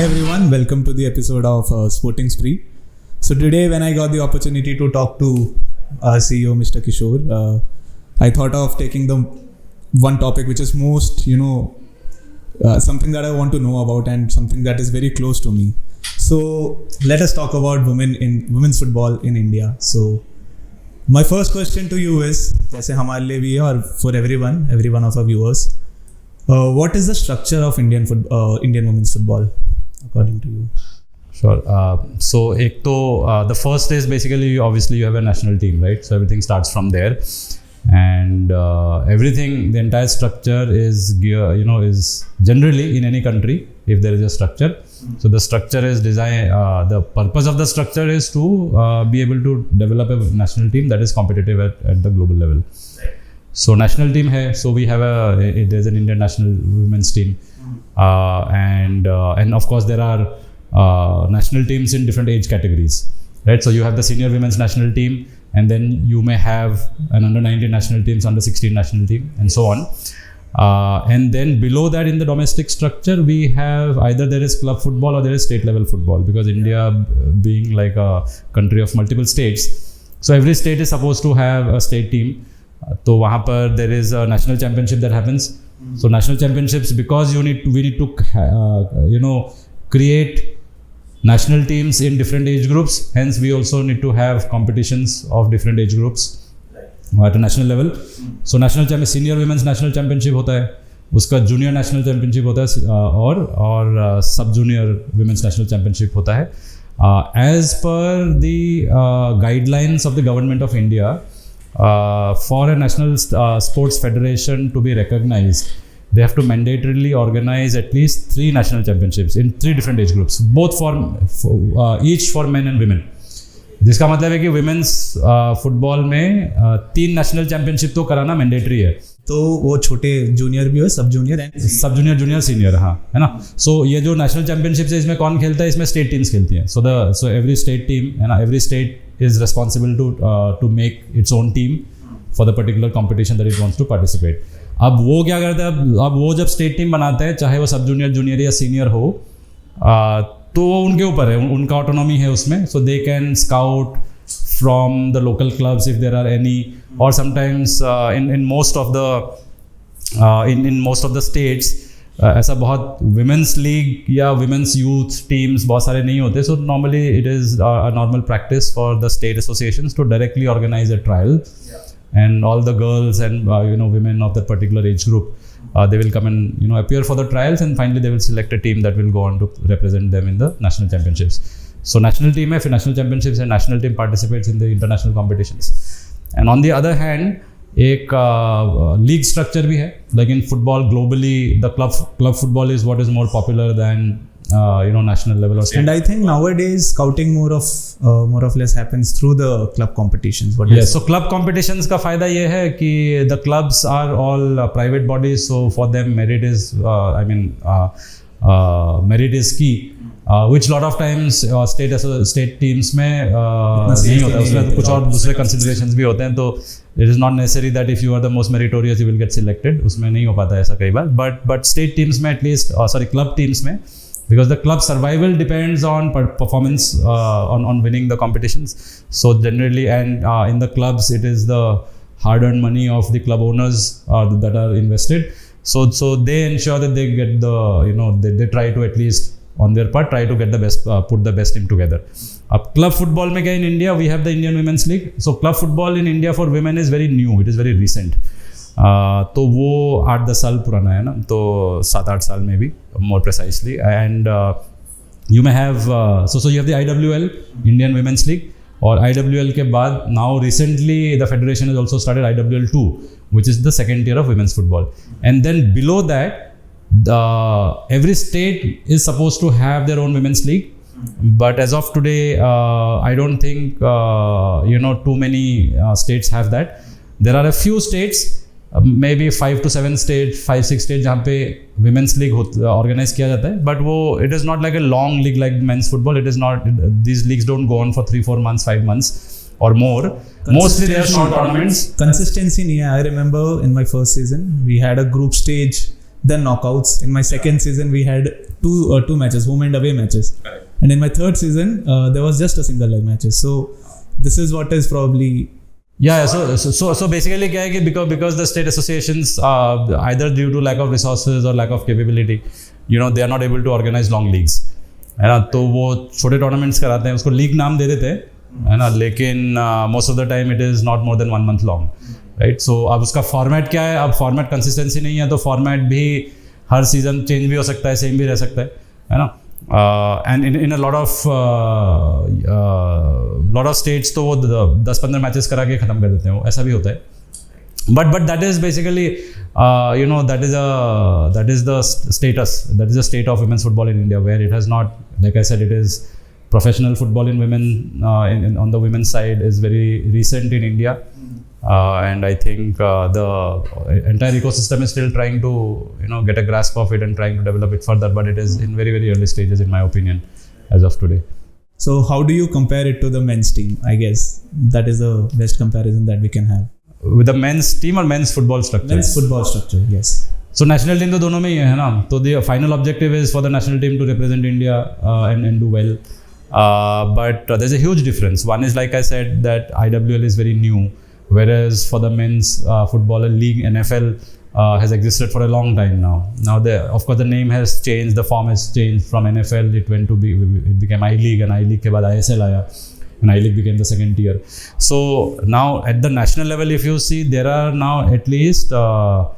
everyone, welcome to the episode of Sporting Spree. So today when I got the opportunity to talk to our CEO Mr. Kishore, I thought of taking the one topic which is most, something that I want to know about and something that is very close to me. So let us talk about women's football in India. So my first question to you is, जैसे हमारे लिए भी है और for every one of our viewers, what is the structure of Indian women's football according to you? Sure. So the first is basically obviously you have a national team, right? So everything starts from there, and the entire structure is is generally in any country if there is a structure. So the structure is designed. The purpose of the structure is to be able to develop a national team that is competitive at the global level. So national team hai. So we have there's an Indian national women's team, and of course there are national teams in different age categories, right? So you have the senior women's national team, and then you may have an under 19 national teams, under 16 national team, and so on. And then below that, in the domestic structure, we have either there is club football or there is state level football, because India being like a country of multiple states, so every state is supposed to have a state team. So वहाँ पर there is a national championship that happens. So national championships, because we need to create national teams in different age groups. Hence we also need to have competitions of different age groups at a national level. So senior women's national championship होता है, उसका junior national championship होता है, और sub junior women's national championship होता है. As per the guidelines of the government of India, for a national sports federation to be recognized, they have to mandatorily organize at least 3 national championships in 3 different age groups, both each for men and women. जिसका मतलब है कि women's football में 3 national championship तो कराना mandatory है. तो वो छोटे जूनियर भी हो, सब जूनियर जूनियर सीनियर, हाँ, है ना. सो ये जो नेशनल चैंपियनशिप है, इसमें कौन खेलता है? इसमें स्टेट टीम्स खेलती हैं. सो एवरी स्टेट टीम, है ना, every state is responsible to make its own team for the particular competition that it wants to participate. अब वो क्या करता है? अब वो जब स्टेट टीम बनाते हैं, चाहे वो सब जूनियर, जूनियर या सीनियर हो, तो वो उनके ऊपर है, उनका ऑटोनॉमी है उसमें. So they can scout from the local clubs if there are any, or sometimes in most of the states ऐसा बहुत women's league या women's youth teams बहुत सारे नहीं होते. So normally it is a normal practice for the state associations to directly organize a trial, and all the girls and women of that particular age group, they will come and appear for the trials, and finally they will select a team that will go on to represent them in the national championships. So national team है, फिर national championships, and national team participates in the international competitions. And on the other hand, एक league structure भी है. Like in football globally, the club football is what is more popular than national level or state. And I think nowadays scouting more of less happens through the club competitions. Yes, so club competitions का फायदा ये है कि the clubs are all private bodies, so for them merit is merit is key. Which lot of times state teams में नहीं होता है, उसमें कुछ और दूसरे considerations भी होते हैं. तो it is not necessary that if you are the most meritorious you will get selected. उसमें नहीं हो पाता है ऐसा कई बार. But state teams में at least, club teams में, because the club survival depends on performance, on winning the competitions. So generally, and in the clubs it is the hard-earned money of the club owners that are invested. So they ensure that they get they try to at least on their part try to get the best, put the best team together. Club football में क्या, in India we have the Indian Women's League. So club football in India for women is very new, it is very recent. तो वो 8-10 साल पुराना है ना, तो 7-8 साल में भी more precisely. And you may have so you have the IWL, Indian Women's League, और IWL के बाद now recently the federation has also started IWL 2, which is the second tier of women's football. And then below that, every state is supposed to have their own women's league, but as of today I don't think too many states have that. There are a few states, maybe 5-6 states जहाँ पे women's league organize किया जाता है, but वो it is not like a long league like men's football. It is not, these leagues don't go on for 3-4 months, 5 months or more. Mostly they are short tournaments. Consistency नहीं है. I remember in my first season we had a group stage, then knockouts. In my second season we had two matches, home and away matches. Correct. And in my third season, there was just a single leg matches. So this is what is probably. Yeah, so basically क्या है कि because the state associations either due to lack of resources or lack of capability, they are not able to organize long leagues, है ना. तो वो छोटे tournaments कराते हैं, उसको league नाम दे देते हैं, है ना, लेकिन most of the time it is not more than 1 month long, right? So अब उसका format क्या है, अब format consistency नहीं है, तो format भी हर season change भी हो सकता है, same भी रह सकता है ना. And in a lot of states तो वो 10-15 मैचेस करा के ख़त्म कर देते हैं, वो ऐसा भी होता है. But that is basically that is the status, that is the state of women's football in India, where it has not, like I said, it is professional football in women on the women's side is very recent in India. And I think the entire ecosystem is still trying to get a grasp of it and trying to develop it further, but it is in very, very early stages in my opinion as of today. So how do you compare it to the men's team? I guess that is the best comparison that we can have. With the men's team or men's football structure? Men's football structure, yes. So national team तो दोनों में ही है ना. तो the final objective is for the national team to represent India and do well. But there's a huge difference. One is, like I said, that IWL is very new. Whereas for the men's football league, NFL has existed for a long time now. Now, of course, the name has changed, the form has changed from NFL. It became I League, and I League के बाद ISL आया, and I League became the second tier. So now at the national level, if you see, there are now at least 4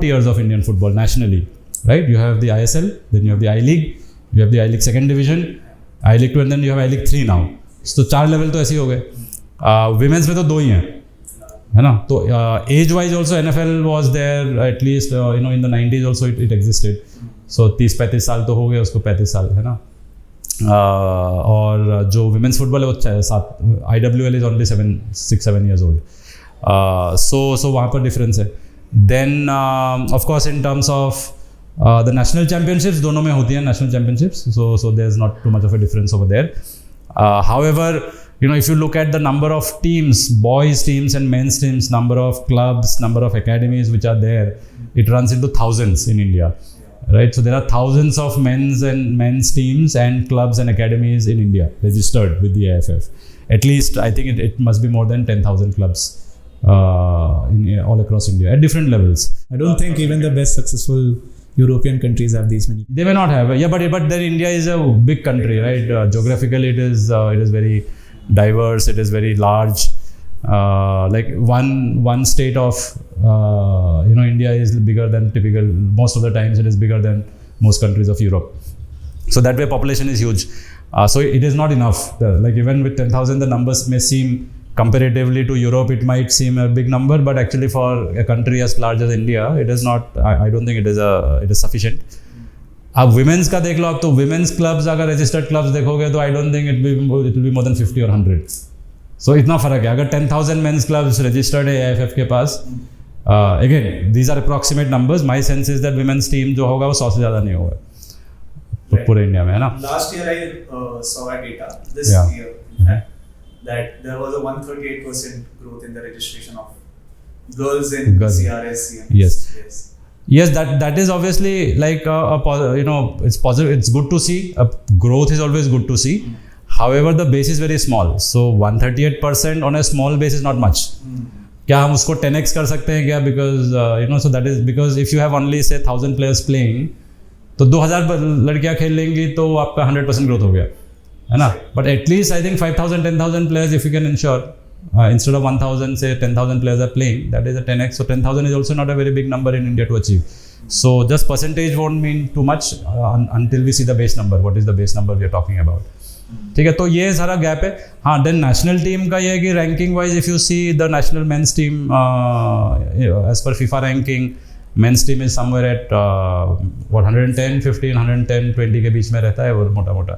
tiers of Indian football nationally, right? You have the ISL, then you have the I League, you have the I League second division, I League 2, and then you have I League 3 now. So 4 level तो ऐसे ही हो गए. Women's में तो 2 ही हैं, है ना. तो age wise also NFL was there at least in the 90s also it existed. So 30-35 साल तो हो गए उसको, 35 साल, है ना. और जो women's football है वो IWL is only 6-7 years old. So वहाँ पर difference है. Then of course in terms of the national championships, दोनों में होती हैं national championships. So there's not too much of a difference over there. However, if you look at the number of teams, boys teams and men's teams, number of clubs, number of academies which are there, it runs into thousands in India, right? So there are thousands of men's teams and clubs and academies in India registered with the AFF. At least I think it must be more than 10,000 clubs all across India at different levels. I don't think even the best successful European countries have these many. They may not have, yeah, but then India is a big country, right? Geographically, it is very diverse. It is very large. Like one state of India is bigger than typical. Most of the times, it is bigger than most countries of Europe. So that way, population is huge. So it is not enough. Like even with 10,000, the numbers may seem comparatively to Europe, it might seem a big number, but actually for a country as large as India, it is not. I don't think it is sufficient. अब women's का देख लो आप, तो women's clubs अगर registered clubs देखोगे तो I don't think it will be more than 50 or 100. So इतना फर्क है. अगर 10,000 men's clubs registered है AFF के पास, again these are approximate numbers. My sense is that women's team जो होगा वो 100 से ज़्यादा नहीं होगा पूरे इंडिया में, है ना. Last year I saw a data. This year, in fact, that there was a 138% growth in the registration of girls in CRS. Yes, that is obviously like it's positive. It's good to see. Growth is always good to see. However, the base is very small. So 138% on a small base is not much. क्या हम उसको 10x कर सकते हैं क्या? Because so that is because if you have only say 1,000 players playing, तो 2,000 लड़कियाँ खेल लेंगी तो आपका 100% growth हो गया, है ना. But at least I think 5,000, 10,000 players if you can ensure. Instead of 1,000, say 10,000 players are playing, that is a 10x. So 10,000 is also not a very big number in India to achieve. So just percentage won't mean too much until we see the base number. What is the base number we are talking about? ठीक है, तो ये सारा gap है. हाँ, then national team का ये है कि ranking wise if you see the national men's team as per FIFA ranking, men's team is somewhere at 110, 15, 110, 20 के बीच में रहता है वो मोटा.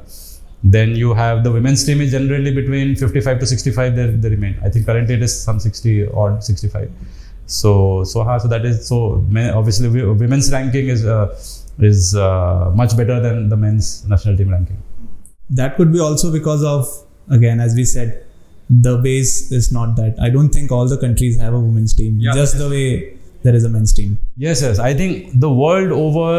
Then you have the women's team is generally between 55 to 65 they remain. I think currently it is some 60 or 65. So that is so obviously women's ranking is much better than the men's national team ranking. That could be also because of, again, as we said, the base is not that. I don't think all the countries have a women's team. Yeah. Just the way there is a men's team. Yes. I think the world over,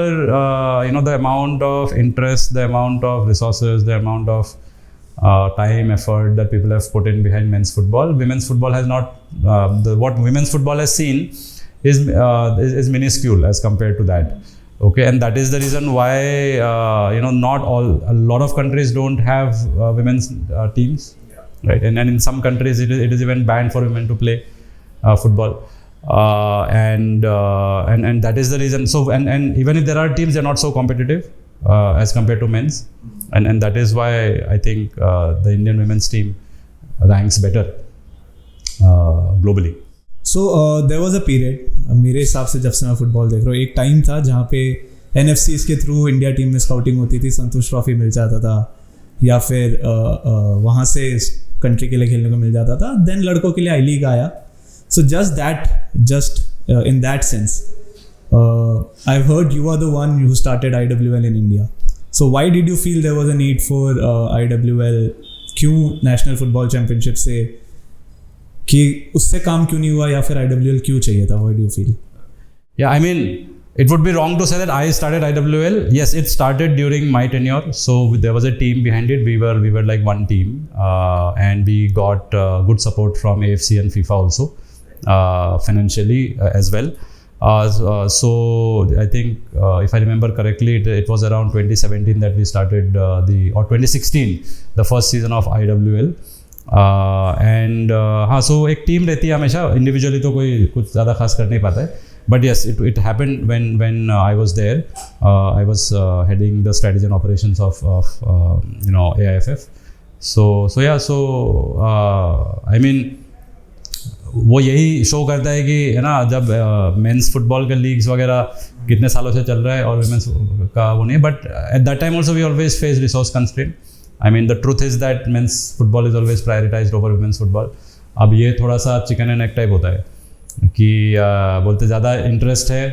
the amount of interest, the amount of resources, the amount of time, effort that people have put in behind men's football. Women's football has not. What women's football has seen is minuscule as compared to that. Okay, and that is the reason why a lot of countries don't have women's teams, right? And in some countries it is even banned for women to play football, and that is the reason. So and even if there are teams, they're not so competitive as compared to men's, and that is why I think the Indian women's team ranks better globally. So there was a period, मेरे हिसाब से जब से मैं football देख रहा हूँ, एक टाइम था जहाँ पे NFCs के थ्रू इंडिया टीम में स्काउटिंग होती थी, संतोष ट्रॉफी मिल जाता था, या फिर वहाँ से कंट्री के लिए खेलने को मिल जाता था. देन लड़कों के लिए आई लीग आया. So just in that sense I have heard you are the one who started IWL in India. So why did you feel there was a need for IWL? क्यों national football championship से कि उससे काम क्यों नहीं हुआ, या फिर IWL क्यों चाहिए था? What do you feel? Yeah, I mean, it would be wrong to say that I started IWL. Yes, it started during my tenure. So there was a team behind it. We were like one team, and we got good support from AFC and FIFA also, financially as well. So I think, if I remember correctly, it was around 2017 that we started or 2016, the first season of IWL. And हाँ, सो एक team रहती है हमेशा, individually तो कोई कुछ ज़्यादा खास कर नहीं पाता है. But yes, it happened when I was there. I was heading the strategy and operations of AIFF. So I mean, वो यही शो करता है कि, है ना, जब मेंस फुटबॉल के लीग्स वगैरह कितने सालों से चल रहा है और वुमेंस का वो नहीं. But at that time also we always face resource constraint. I mean, the truth is that men's football is always prioritized over women's football. अब ये थोड़ा सा चिकन एंड एग टाइप होता है कि बोलते ज़्यादा इंटरेस्ट है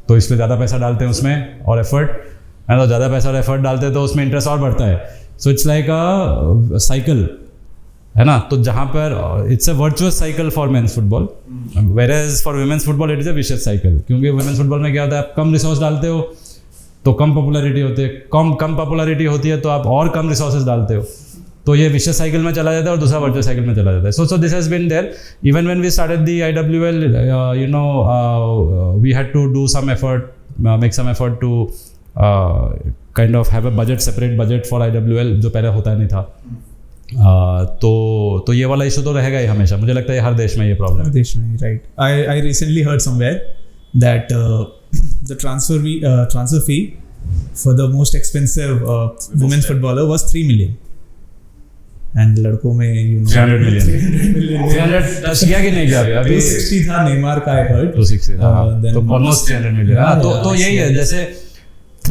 तो इसलिए ज़्यादा पैसा डालते हैं उसमें और एफर्ट, है ना, ज़्यादा पैसा और एफर्ट डालते हैं तो उसमें इंटरेस्ट और बढ़ता है. So it's like a cycle, है ना. तो जहाँ पर it's a virtuous cycle for men's football, whereas for women's football it is a vicious cycle. क्योंकि वुमेन्स फुटबॉल में क्या होता है, आप कम रिसोर्स डालते हो तो कम पॉपुलैरिटी होती है, कम पॉपुलैरिटी होती है तो आप और कम रिसोर्सेज डालते हो, तो ये विशियस साइकिल में चला जाता है और दूसरा वर्चुअस साइकिल में चला जाता है. So this has been there even when we started the IWL. We had to do some effort, make some effort to kind of have a budget, separate budget for IWL, जो पहले होता नहीं था. तो ये वाला इशू तो रहेगा ही हमेशा. मुझे लगता है हर देश में ये प्रॉब्लम है. देश में, right. I recently heard somewhere that the transfer fee for the most expensive women's footballer was 3 million, and लड़कों में 300 million 300 टच किया कि नहीं किया अभी? 260 था नेमार का, I heard 260 था. तो almost 300 million. हाँ, तो यही है, जैसे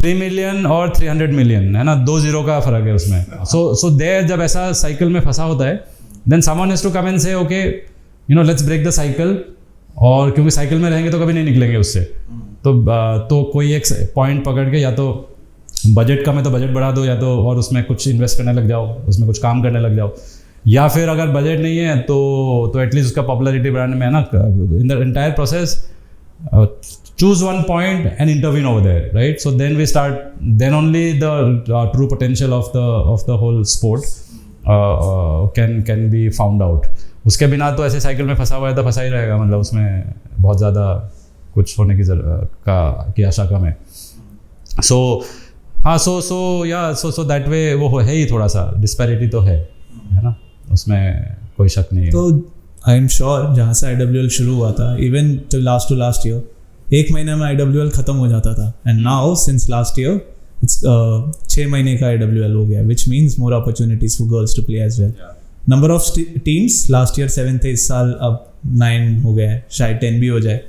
3 million और 300 million, है ना, 2 जीरो का फर्क है उसमें. So there, जब ऐसा साइकिल में फंसा होता है, then someone has to come and say, okay, let's break the cycle. और क्योंकि साइकिल में रहेंगे तो कभी नहीं निकलेंगे उससे. तो कोई एक पॉइंट पकड़ के, या तो बजट कम है तो बजट बढ़ा दो, या तो और उसमें कुछ इन्वेस्ट करने लग जाओ, उसमें कुछ काम करने लग जाओ, या फिर अगर बजट नहीं है तो एटलीस्ट उसका पॉपुलैरिटी बढ़ाने में, है ना, in the entire process choose one point and intervene over there, right. So then we start, then only the true potential of the whole sport can be found out. उसके बिना तो ऐसे cycle में फंसा हुआ है तो फंसा ही रहेगा, मतलब उसमें बहुत ज़्यादा कुछ होने की आशा कम है. सो हाँ, सो दैट वे वो है ही, थोड़ा सा डिस्पैरिटी तो है ना, उसमें कोई शक नहीं है. तो आई एम श्योर जहाँ से IWL शुरू हुआ था, इवन टू लास्ट ईयर, एक महीने में IWL ख़त्म हो जाता था, and now since last year it's 6 महीने का IWL हो गया, which means more opportunities for girls to play as well. Number of teams last year 7 थे, इस साल अब 9 हो गया है, शायद 10 भी हो जाए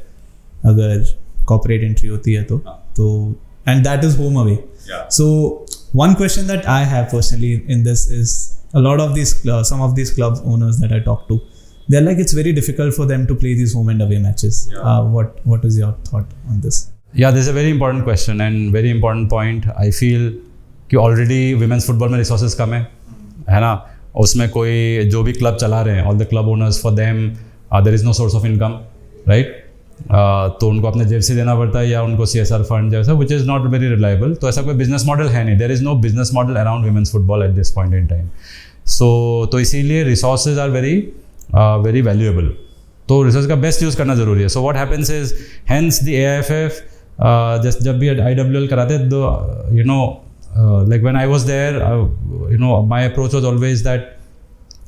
अगर कॉर्पोरेट एंट्री होती है तो and that is home away. So one question that I have personally in this is a lot of these some of these club owners that I talk to, they're like it's very difficult for them to play these home and away matches. What is your thought on this? Yeah, this is a very important question and very important point. I feel कि already women's football में resources कम है ना, उसमें कोई जो भी club चला रहे हैं, all the club owners, for them there is no source of income, right? तो उनको अपने जर्सी देना पड़ता है या उनको CSR फंड जैसा, which is not very reliable. तो ऐसा कोई बिजनेस मॉडल है नहीं. There is no business model around women's football at this point in time. तो इसीलिए रिसोर्सेज आर वेरी वैल्यूएबल. तो रिसोर्स का बेस्ट यूज़ करना ज़रूरी है. So what happens is hence the AIFF जब भी IWL कराते like when I was there my approach was always that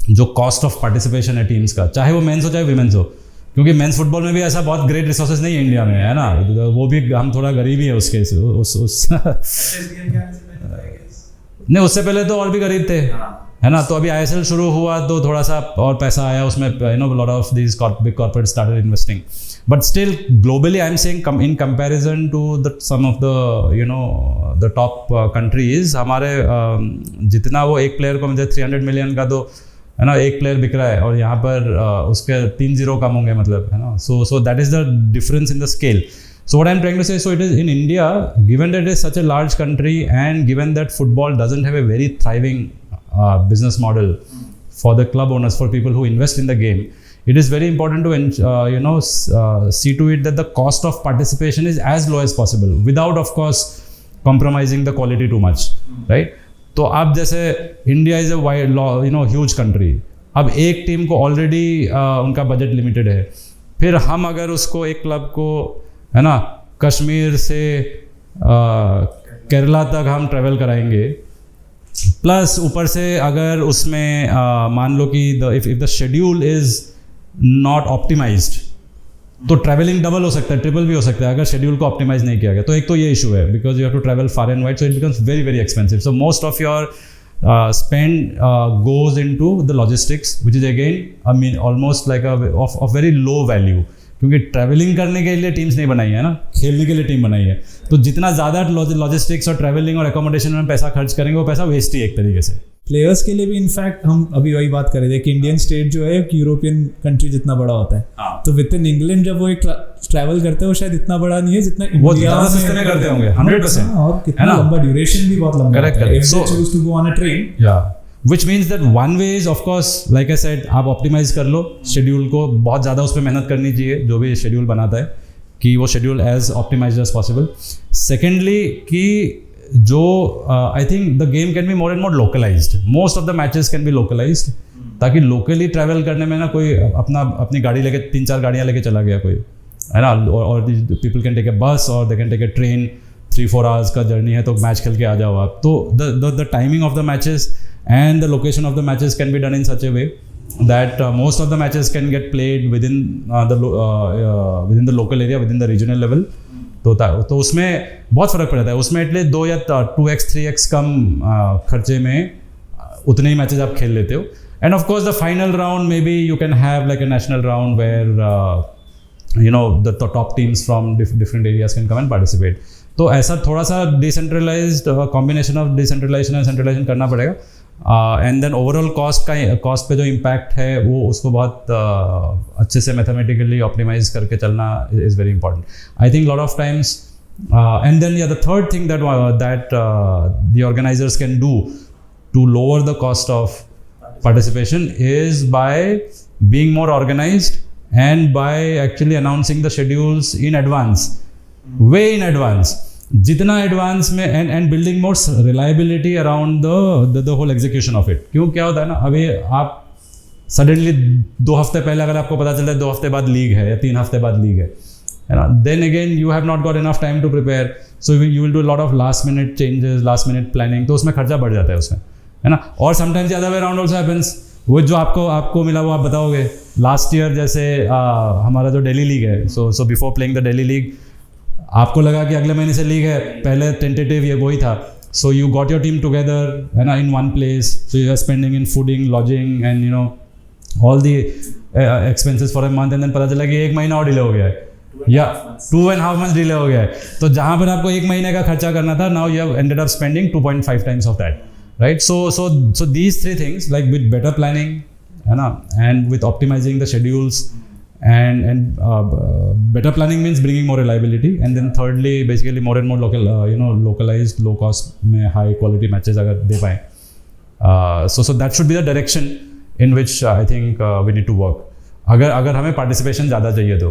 जो कॉस्ट ऑफ पार्टिसिपेशन है टीम्स का, चाहे वो मेंस हो चाहे विमेंस हो, क्योंकि मेंस फुटबॉल में भी ऐसा बहुत ग्रेट रिसोर्सेज नहीं है इंडिया में, है ना. वो भी हम थोड़ा गरीब ही है उसके उस नहीं, उससे पहले तो और भी गरीब थे, है ना. तो अभी ISL शुरू हुआ तो थोड़ा सा और पैसा आया उसमें, lot of these big corporate started investing. But still globally I am saying in comparison to some of the top countries, हमारे जितना वो एक प्लेयर को मुझे 300 मिलियन का तो, है ना, एक प्लेयर बिक रहा है और यहाँ पर उसके 3 0 कम होंगे, मतलब, है ना. So that is the difference in the scale. So what I'm trying to say, so it is in India, given that it is such a large country and given that football doesn't have a very thriving business model for the club owners, for people who invest in the game, it is very important to see to it that the cost of participation is as low as possible without, of course, compromising the quality too much, right? तो अब जैसे India is a huge country, अब एक team को already उनका budget limited है, फिर हम अगर उसको एक क्लब को, है ना, कश्मीर से केरला तक हम ट्रैवल कराएंगे, प्लस ऊपर से अगर उसमें मान लो कि if the schedule is not optimised, तो ट्रैवलिंग डबल हो सकता है, ट्रिपल भी हो सकता है अगर शेड्यूल को ऑप्टिमाइज नहीं किया गया. तो एक तो ये इशू है, because you have to travel far and wide, so it becomes very very expensive. So most of your spend goes into the logistics, which is again almost like of very low value, क्योंकि travelling करने के लिए teams नहीं बनाई है ना, खेलने के लिए टीम बनाई है. तो जितना ज़्यादा लॉजिस्टिक्स और ट्रैवलिंग और एकोमोडेशन में पैसा खर्च करेंगे वो पैसा वेस्ट ही एक तरीके से. प्लेयर्स के लिए भी इनफैक्ट हम अभी वही बात कर रहे थे कि इंडियन स्टेट जो है यूरोपियन कंट्री जितना बड़ा होता है, तो विद इन इंग्लैंड जब वो एक ट्रैवल करते हैं वो शायद इतना बड़ा नहीं है जितना इंडिया में करते होंगे 100%. और कितना लंबा ड्यूरेशन भी बहुत लंबा है. So choose to go on a train, या which means that one way is of course, like I said, आप ऑप्टिमाइज कर लो शेड्यूल को, बहुत ज़्यादा उस पर मेहनत करनी चाहिए जो भी शेड्यूल बनाता है, कि वो schedule as optimise as possible. Secondly कि जो I think the game can be more and more localised. Most of the matches can be localised, ताकि लोकली ट्रैवल करने में ना कोई अपनी गाड़ी लेके 3-4 गाड़ियाँ लेके चला गया कोई, है ना, और people can take a bus और they can take a train. 3-4 hours का जर्नी है तो मैच खेल के आ जाओ आप. तो the timing of the matches and the location of the matches can be done in such a way that most of the matches can get played within the local area, within the regional level. तो उसमें बहुत फ़र्क पड़ जाता है. उसमें at least 2 या 2x 3x कम खर्चे में उतने ही मैचेस आप खेल लेते हो. And of course the final round may be you can have like a national round where the top teams from different areas can come and participate. तो ऐसा थोड़ा सा decentralised combination of decentralisation and centralisation करना पड़ेगा. And then overall cost पे जो impact है वो उसको बहुत अच्छे से मैथमेटिकली ऑप्टिमाइज करके चलना is very important. I think lot of times and then the third thing that the organisers can do to lower the cost of participation is by being more organised and by actually announcing the schedules in advance, way in advance, जितना advance में, and building more reliability around the whole execution of it. क्यों, क्या होता है ना, अभी आप suddenly 2 हफ्ते पहले अगर आपको पता चलता है 2 हफ्ते बाद लीग है या 3 हफ्ते बाद लीग है ना, then again you have not got enough time to prepare, so you will do lot of last minute changes, last minute planning, तो उसमें खर्चा बढ़ जाता है उसमें, है ना. और समटाइम्स ज़्यादा वे अराउंड ऑल्सो हैपेंस, वो जो आपको मिला वो आप बताओगे. लास्ट ईयर जैसे हमारा जो दिल्ली लीग है, so before playing the Delhi league आपको लगा कि अगले महीने से लीग है, पहले टेंटेटिव ये वही था. So you got your team together, है ना, in one place, so you are spending in fooding, lodging and all the expenses for a month, and then पता चला कि 1 महीना और डिले हो गया है या 2.5 months डिले हो गया है. तो जहाँ पर आपको 1 महीने का खर्चा करना था, now you have ended up spending 2.5 times of that, right. So these 3 things, like with better planning, है ना, and with optimising the schedules, and better planning means bringing more reliability, and then thirdly basically more and more localized low cost में high quality matches अगर दे पाएं. So that should be the direction in which I think we need to work, अगर हमें participation ज़्यादा चाहिए तो.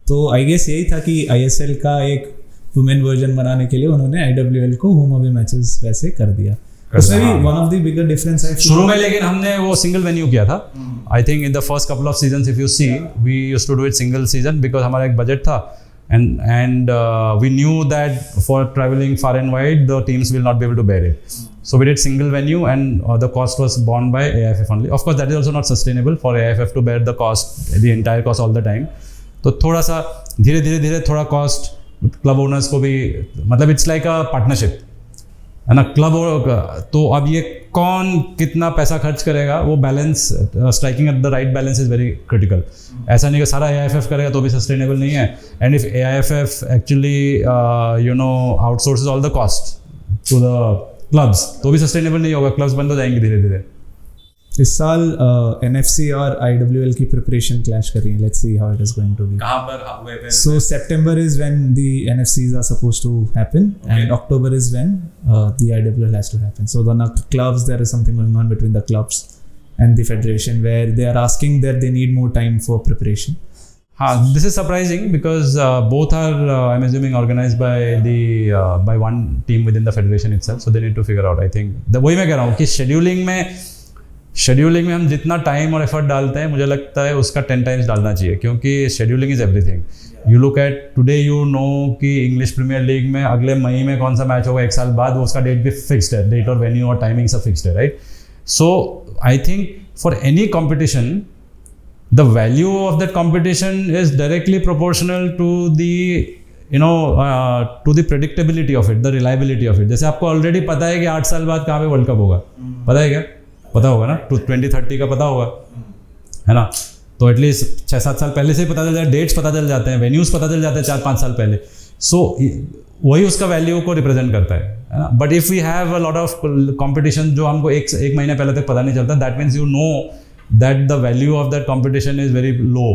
तो I guess यही था कि ISL का एक वुमेन वर्जन बनाने के लिए उन्होंने IWL को होम अवे मैचेस वैसे कर दिया. उसमें भी one of the bigger difference I शुरू में, लेकिन हमने वो सिंगल वेन्यू किया था. I think in the first couple of seasons if you see we used to do it single season because हमारा एक बजट था and we knew that for traveling far and wide the teams will not be able to bear it. So we did single venue and the cost was borne by AIFF only. Of course that is also not sustainable for AIFF to bear the cost, the entire cost all the time. तो थोड़ा सा धीरे थोड़ा cost club owners को भी, मतलब it's like a partnership है ना. क्लब तो अब ये कौन कितना पैसा खर्च करेगा, वो balance, striking at the right balance is very critical. ऐसा नहीं कि सारा AIFF करेगा तो भी सस्टेनेबल नहीं है. And if AIFF actually outsources all the cost to the clubs तो भी सस्टेनेबल नहीं होगा. क्लब्स बंद हो जाएंगे धीरे. इस साल NFC और IWL की प्रिपरेशन क्लैश कर रही है. Let's see how it is going to be. कहां पर? So September is when the NFCs are supposed to happen, and October is when the IWL has to happen. So the clubs, there is something going on between the clubs and the federation where they are asking that they need more time for preparation. This is surprising because both are, I'm assuming, organized by one team within the federation itself. So they need to figure out. I think वही मैं कह रहा हूँ कि scheduling में हम जितना time और एफर्ट डालते हैं, मुझे लगता है उसका 10 टाइम्स डालना चाहिए, क्योंकि scheduling is everything. You look at today, you know कि इंग्लिश प्रीमियर लीग में अगले मई में कौन सा मैच होगा 1 साल बाद, वो उसका डेट भी फिक्स्ड है, डेट और वेन्यू और टाइमिंग सब फिक्स्ड है, right. So I think for any competition the value of that competition is directly proportional to the to the predictability of it, the reliability of it. जैसे आपको already पता है कि 8 साल बाद कहाँ पे वर्ल्ड कप होगा, पता है क्या? पता होगा ना, 2030 का पता होगा, है ना. तो एटलीस्ट 6-7 साल पहले से ही पता चल जाए, डेट्स पता चल जाते हैं, वेन्यूज़ पता चल जाते हैं 4-5 साल पहले. सो वही उसका वैल्यू को रिप्रेजेंट करता है ना. But if we have a lot of competition जो हमको एक महीने पहले तक पता नहीं चलता, that means you know that the value of that competition is very low,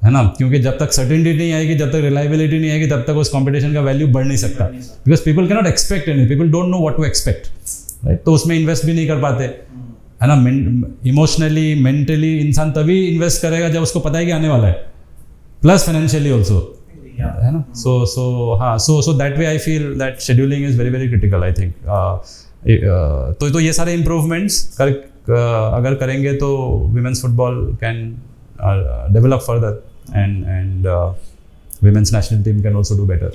है ना. क्योंकि जब तक सर्टेनिटी नहीं आएगी, जब तक रिलायबिलिटी नहीं आएगी, तब तक उस कंपटीशन का वैल्यू बढ़ नहीं सकता. Because people cannot expect any, people don't know what to expect, right. तो उसमें इन्वेस्ट भी नहीं कर पाते, है ना. इमोशनली, मेंटली इंसान तभी इन्वेस्ट करेगा जब उसको पता है कि आने वाला है, प्लस फाइनेंशियली ऑल्सो, है ना. So that way I feel that scheduling is very critical. I think तो ये सारे इम्प्रूवमेंट्स अगर करेंगे तो women's football can develop further and women's national team can also do better.